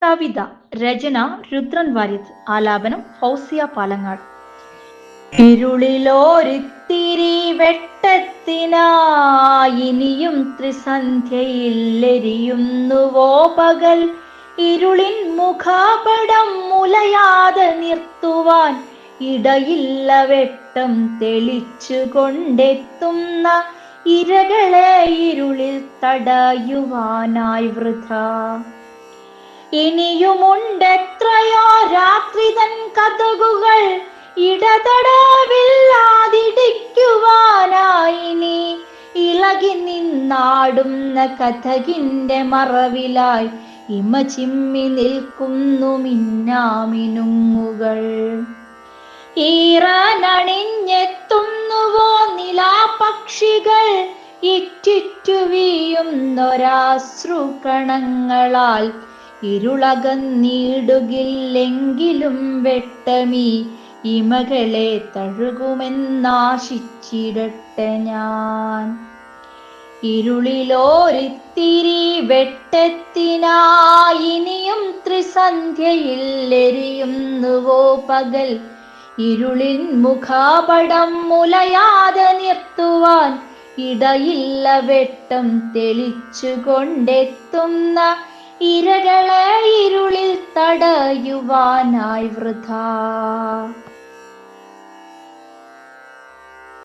കവിത രചന രുദ്രൻ വാര്യത്ത്. ആലാപനം ഫൗസിയ പാലങ്ങാട്. ഇരുളിലോരിത്തിരി വെട്ടത്തിനായി ഇനിയും ത്രിസന്ധ്യയിൽ എരിയുന്നുവോ പകൽ. ഇരുളിൻ മുഖാപടം മുലയാതെ നിർത്തുവാൻ ഇടയില്ല വെട്ടം തെളിച്ചു കൊണ്ടെത്തുന്ന ഇരകളെ ഇരുളിൽ തടയുവാനായി വൃഥാ. ഇനിയുമുണ്ടെത്രയോ രാത്രി തൻ കതകുകൾ ഇടതടവില്ലാതിടിക്കുവാനായി. നീ ഇളകി നിന്നാടുന്ന കഥകിന്റെ മറവിലായി ഇമ ചിമ്മി നിൽക്കുന്നു മിന്നാമിനുങ്ങുകൾ. ഈറനണിഞ്ഞെത്തുന്നുവോ നിലാപക്ഷികൾ ഇറ്റിറ്റു വീയുന്നൊരാശ്രുകണങ്ങളാൽ. ഇരുളകന്നിടുകില്ലെങ്കിലും വെട്ടമീ ഇമകളെ തഴുകുമെന്നാശിച്ചിടട്ടെ ഞാൻ. ഇരുളിലോരിത്തിരി വെട്ടത്തിനായി ഇനിയും ത്രിസന്ധ്യയിൽ എരിയുന്നുവോ പകൽ. ഇരുളിൻ മുഖാപടം മുലയാതെ നിർത്തുവാൻ ഇടയില്ല വെട്ടം തെളിച്ചു കൊണ്ടെത്തുന്ന ഇരകളെ ഇരുളിൽ തടയുവാനായി വൃഥാ.